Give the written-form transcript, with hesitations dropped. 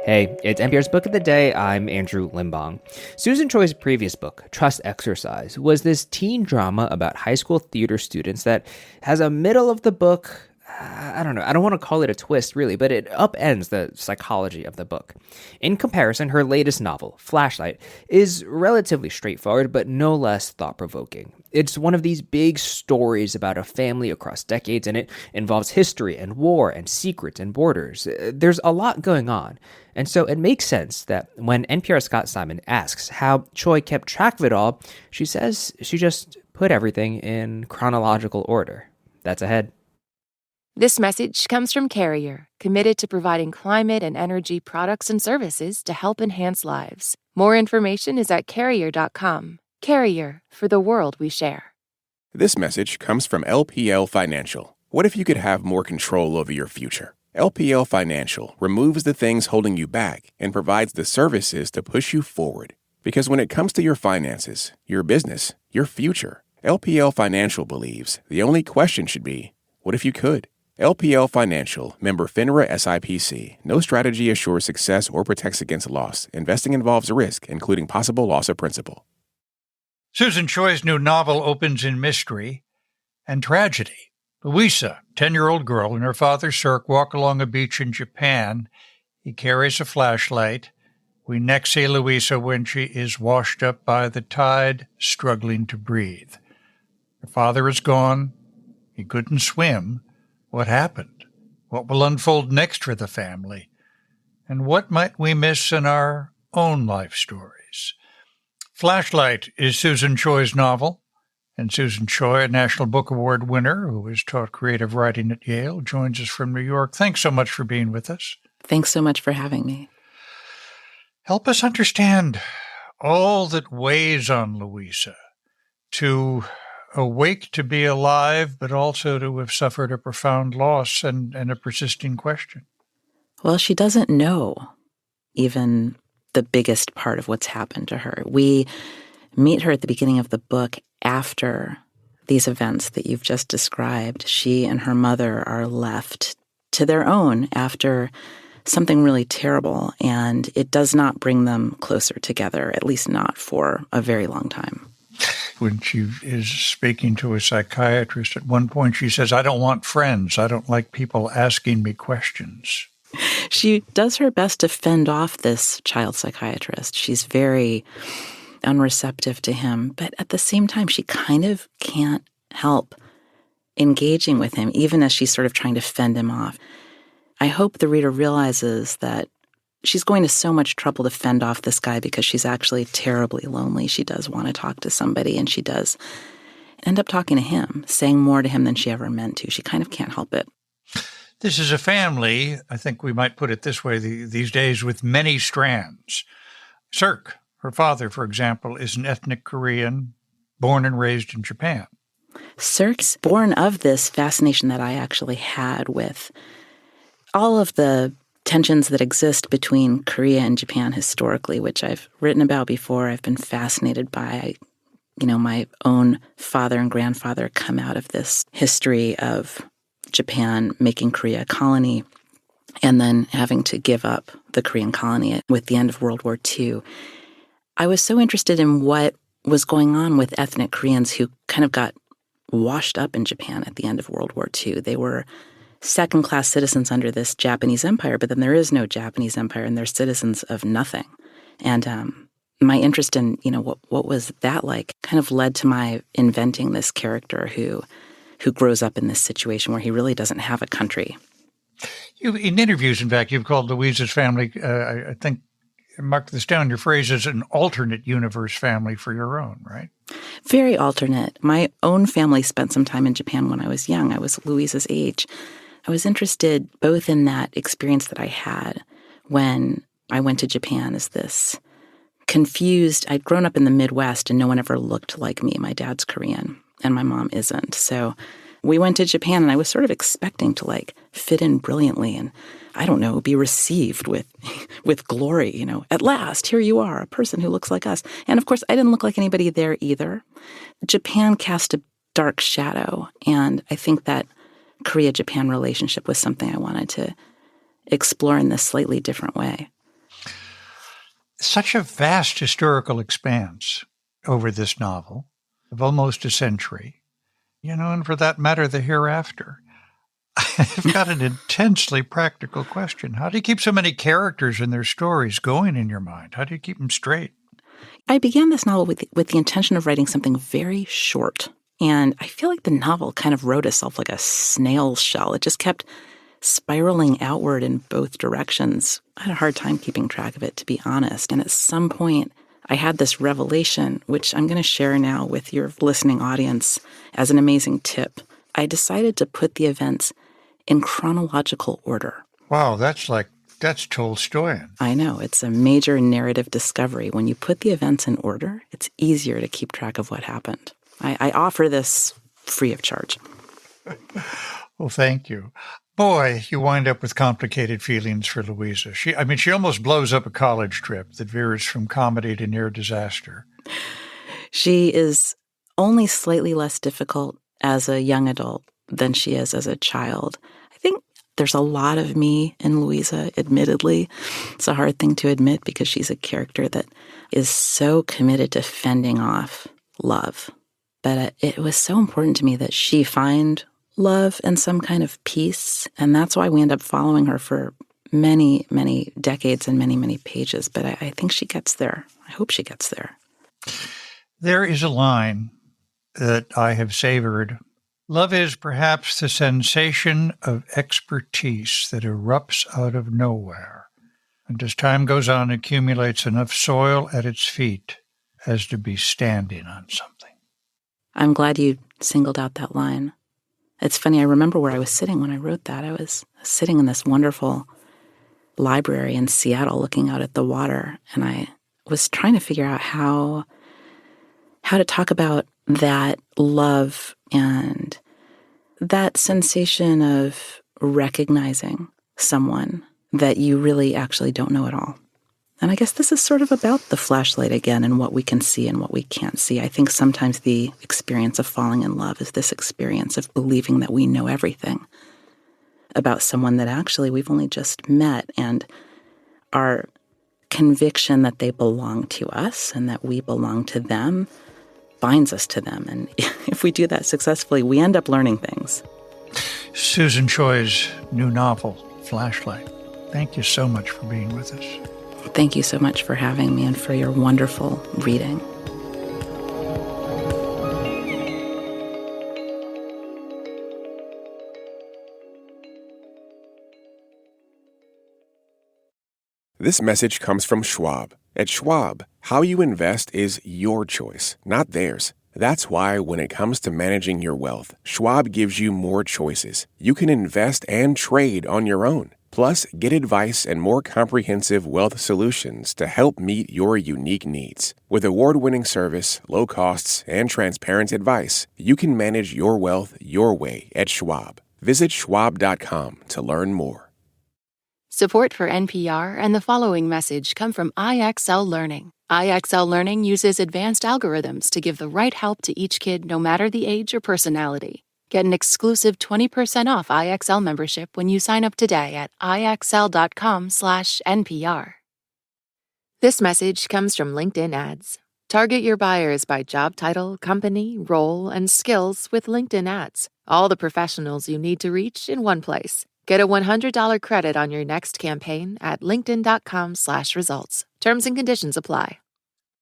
Hey, it's NPR's Book of the Day. I'm Andrew Limbong. Susan Choi's previous book, Trust Exercise, was this teen drama about high school theater students that has a middle of the book. I don't know. I don't want to call it a twist, really, but it upends the psychology of the book. In comparison, her latest novel, Flashlight, is relatively straightforward, but no less thought-provoking. It's one of these big stories about a family across decades, and it involves history and war and secrets and borders. There's a lot going on. And so it makes sense that when NPR's Scott Simon asks how Choi kept track of it all, she says she just put everything in chronological order. That's ahead. This message comes from Carrier, committed to providing climate and energy products and services to help enhance lives. More information is at carrier.com. Carrier, for the world we share. This message comes from LPL Financial. What if you could have more control over your future? LPL Financial removes the things holding you back and provides the services to push you forward. Because when it comes to your finances, your business, your future, LPL Financial believes the only question should be, what if you could? LPL Financial, member FINRA SIPC. No strategy assures success or protects against loss. Investing involves risk, including possible loss of principal. Susan Choi's new novel opens in mystery and tragedy. Louisa, 10-year-old girl, and her father, Cirque, walk along a beach in Japan. He carries a flashlight. We next see Louisa when she is washed up by the tide, struggling to breathe. Her father is gone. He couldn't swim. What happened? What will unfold next for the family? And what might we miss in our own life stories? Flashlight is Susan Choi's novel, and Susan Choi, a National Book Award winner who has taught creative writing at Yale, joins us from New York. Thanks so much for being with us. Thanks so much for having me. Help us understand all that weighs on Louisa to awake to be alive, but also to have suffered a profound loss and a persisting question. Well, she doesn't know even the biggest part of what's happened to her. We meet her at the beginning of the book after these events that you've just described. She and her mother are left to their own after something really terrible, and it does not bring them closer together, at least not for a very long time. When she is speaking to a psychiatrist, at one point she says, "I don't want friends. I don't like people asking me questions." She does her best to fend off this child psychiatrist. She's very unreceptive to him, but at the same time, she kind of can't help engaging with him, even as she's sort of trying to fend him off. I hope the reader realizes that she's going to so much trouble to fend off this guy because she's actually terribly lonely. She does want to talk to somebody, and she does end up talking to him, saying more to him than she ever meant to. She kind of can't help it. This is a family, I think we might put it this way, these days, with many strands. Cirque, her father, for example, is an ethnic Korean, born and raised in Japan. Cirque's born of this fascination that I actually had with all of the tensions that exist between Korea and Japan historically, which I've written about before. I've been fascinated by, my own father and grandfather come out of this history of Japan making Korea a colony and then having to give up the Korean colony with the end of World War II. I was so interested in what was going on with ethnic Koreans who kind of got washed up in Japan at the end of World War II. They were second-class citizens under this Japanese empire, but then there is no Japanese empire, and they're citizens of nothing. And my interest in, what was that like kind of led to my inventing this character who grows up in this situation where he really doesn't have a country. In interviews, in fact, you've called Louisa's family, I think, mark this down, your phrase is an alternate universe family for your own, right? Very alternate. My own family spent some time in Japan when I was young. I was Louisa's age. I was interested both in that experience that I had when I went to Japan as this confused. I'd grown up in the Midwest and no one ever looked like me. My dad's Korean and my mom isn't. So we went to Japan and I was sort of expecting to fit in brilliantly and, I don't know, be received with glory, At last, here you are, a person who looks like us. And of course, I didn't look like anybody there either. Japan cast a dark shadow, and I think that Korea-Japan relationship was something I wanted to explore in this slightly different way. such a vast historical expanse over this novel of almost a century, and for that matter, the hereafter. I've got an intensely practical question. How do you keep so many characters and their stories going in your mind? How do you keep them straight? I began this novel with the intention of writing something very short. And I feel like the novel kind of wrote itself like a snail shell. It just kept spiraling outward in both directions. I had a hard time keeping track of it, to be honest. And at some point, I had this revelation, which I'm going to share now with your listening audience as an amazing tip. I decided to put the events in chronological order. Wow, that's Tolstoyan. I know. It's a major narrative discovery. When you put the events in order, it's easier to keep track of what happened. I offer this free of charge. Well, thank you. Boy, you wind up with complicated feelings for Louisa. She almost blows up a college trip that veers from comedy to near disaster. She is only slightly less difficult as a young adult than she is as a child. I think there's a lot of me in Louisa, admittedly. It's a hard thing to admit because she's a character that is so committed to fending off love. But it was so important to me that she find love and some kind of peace. And that's why we end up following her for many, many decades and many, many pages. But I think she gets there. I hope she gets there. There is a line that I have savored. Love is perhaps the sensation of expertise that erupts out of nowhere, and as time goes on, accumulates enough soil at its feet as to be standing on something. I'm glad you singled out that line. It's funny, I remember where I was sitting when I wrote that. I was sitting in this wonderful library in Seattle looking out at the water, and I was trying to figure out how to talk about that love and that sensation of recognizing someone that you really actually don't know at all. And I guess this is sort of about the flashlight again and what we can see and what we can't see. I think sometimes the experience of falling in love is this experience of believing that we know everything about someone that actually we've only just met, and our conviction that they belong to us and that we belong to them binds us to them. And if we do that successfully, we end up learning things. Susan Choi's new novel, Flashlight. Thank you so much for being with us. Thank you so much for having me and for your wonderful reading. This message comes from Schwab. At Schwab, how you invest is your choice, not theirs. That's why when it comes to managing your wealth, Schwab gives you more choices. You can invest and trade on your own. Plus, get advice and more comprehensive wealth solutions to help meet your unique needs. With award-winning service, low costs, and transparent advice, you can manage your wealth your way at Schwab. Visit schwab.com to learn more. Support for NPR and the following message come from IXL Learning. IXL Learning uses advanced algorithms to give the right help to each kid no matter the age or personality. Get an exclusive 20% off IXL membership when you sign up today at IXL.com/NPR. This message comes from LinkedIn Ads. Target your buyers by job title, company, role, and skills with LinkedIn Ads. All the professionals you need to reach in one place. Get a $100 credit on your next campaign at linkedin.com/results. Terms and conditions apply.